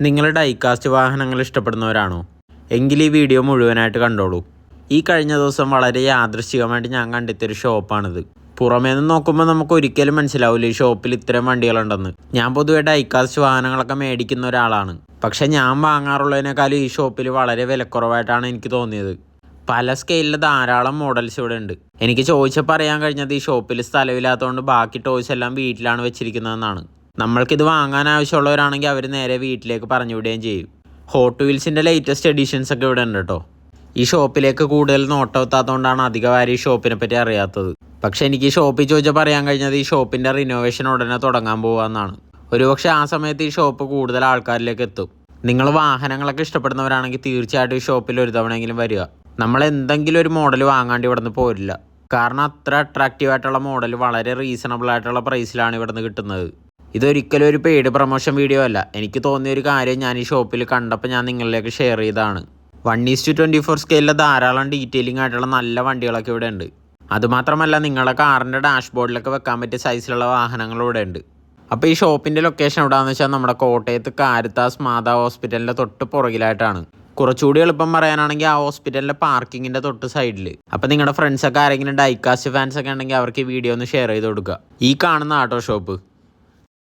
നിങ്ങൾ ഡൈകാസ്റ്റ് വാഹനങ്ങൾ ഇഷ്ടപ്പെടുന്നവരാണോ? എങ്കിൽ ഈ വീഡിയോ മുഴുവനായിട്ട് കണ്ടോളൂ. ഈ കഴിഞ്ഞ ദിവസം വളരെ യാദൃശ്ചികമായിട്ട് ഞാൻ കണ്ടെത്തിയൊരു ഷോപ്പാണിത്. പുറമേ നിന്ന് നോക്കുമ്പോൾ നമുക്ക് ഒരിക്കലും മനസ്സിലാവില്ല ഈ ഷോപ്പിൽ ഇത്രയും വണ്ടികളുണ്ടെന്ന്. ഞാൻ പൊതുവെ ഡൈകാസ്റ്റ് വാഹനങ്ങളൊക്കെ മേടിക്കുന്ന ഒരാളാണ്. പക്ഷേ ഞാൻ വാങ്ങാറുള്ളതിനേക്കാളും ഈ ഷോപ്പിൽ വളരെ വിലക്കുറവായിട്ടാണ് എനിക്ക് തോന്നിയത്. പല സ്കെയിലിൽ ധാരാളം മോഡൽസ് ഇവിടെ ഉണ്ട്. എനിക്ക് ചോദിച്ചപ്പോൾ അറിയാൻ കഴിഞ്ഞത് ഈ ഷോപ്പിൽ സ്ഥലമില്ലാത്തതുകൊണ്ട് ബാക്കി ടോയ്സ് എല്ലാം വീട്ടിലാണ് വെച്ചിരിക്കുന്നതെന്നാണ്. നമ്മൾക്കിത് വാങ്ങാൻ ആവശ്യമുള്ളവരാണെങ്കിൽ അവർ നേരെ വീട്ടിലേക്ക് പറഞ്ഞു വിടുകയും ചെയ്യും. ഹോട്ട് വീൽസിൻ്റെ ലേറ്റസ്റ്റ് എഡിഷൻസ് ഒക്കെ ഇവിടെ ഉണ്ട് കേട്ടോ. ഈ ഷോപ്പിലേക്ക് കൂടുതൽ നോട്ടെത്താത്തതുകൊണ്ടാണ് അധികമാരും ഈ ഷോപ്പിനെ പറ്റി അറിയാത്തത്. പക്ഷേ എനിക്ക് ഈ ഷോപ്പിൽ ചോദിച്ചപ്പോൾ പറയാൻ കഴിഞ്ഞത് ഈ ഷോപ്പിൻ്റെ റിനോവേഷൻ ഉടനെ തുടങ്ങാൻ പോകുകയെന്നാണ്. ഒരുപക്ഷെ ആ സമയത്ത് ഈ ഷോപ്പ് കൂടുതൽ ആൾക്കാരിലേക്ക് എത്തും. നിങ്ങൾ വാഹനങ്ങളൊക്കെ ഇഷ്ടപ്പെടുന്നവരാണെങ്കിൽ തീർച്ചയായിട്ടും ഈ ഷോപ്പിൽ ഒരു തവണയെങ്കിലും വരിക. നമ്മൾ എന്തെങ്കിലും ഒരു മോഡൽ വാങ്ങാണ്ട് ഇവിടെ നിന്ന് പോരില്ല. കാരണം അത്ര അട്രാക്റ്റീവായിട്ടുള്ള മോഡൽ വളരെ റീസണബിൾ ആയിട്ടുള്ള പ്രൈസിലാണ് ഇവിടെ നിന്ന് കിട്ടുന്നത്. ഇതൊരിക്കലും ഒരു പെയ്ഡ് പ്രൊമോഷൻ വീഡിയോ അല്ല. എനിക്ക് തോന്നിയൊരു കാര്യം ഞാൻ ഈ ഷോപ്പിൽ കണ്ടപ്പോൾ ഞാൻ നിങ്ങളിലേക്ക് ഷെയർ ചെയ്തതാണ്. 1:24 സ്കെയിലിൽ ധാരാളം ഡീറ്റെയിലിംഗ് ആയിട്ടുള്ള നല്ല വണ്ടികളൊക്കെ ഇവിടെ ഉണ്ട്. അതുമാത്രമല്ല നിങ്ങളുടെ കാറിൻ്റെ ഡാഷ്ബോർഡിലൊക്കെ വെക്കാൻ പറ്റിയ സൈസിലുള്ള വാഹനങ്ങൾ ഇവിടെ ഉണ്ട്. അപ്പോൾ ഈ ഷോപ്പിൻ്റെ ലൊക്കേഷൻ എവിടെയാണെന്ന് വെച്ചാൽ നമ്മുടെ കോട്ടയത്ത് കാരിത്താസ് മാതാ ഹോസ്പിറ്റലിൻ്റെ തൊട്ട് പുറകിലായിട്ടാണ്. കുറച്ചുകൂടി എളുപ്പം പറയാനാണെങ്കിൽ ആ ഹോസ്പിറ്റലിൻ്റെ പാർക്കിങ്ങിൻ്റെ തൊട്ട് സൈഡിൽ. അപ്പോൾ നിങ്ങളുടെ ഫ്രണ്ട്സൊക്കെ ആരെങ്കിലും ഡൈകാസ്റ്റ് ഫാൻസ് ഒക്കെ ഉണ്ടെങ്കിൽ അവർക്ക് ഈ വീഡിയോ ഒന്ന് ഷെയർ ചെയ്ത് കൊടുക്കുക. ഈ കാണുന്ന ആട്ടോ ഷോപ്പ്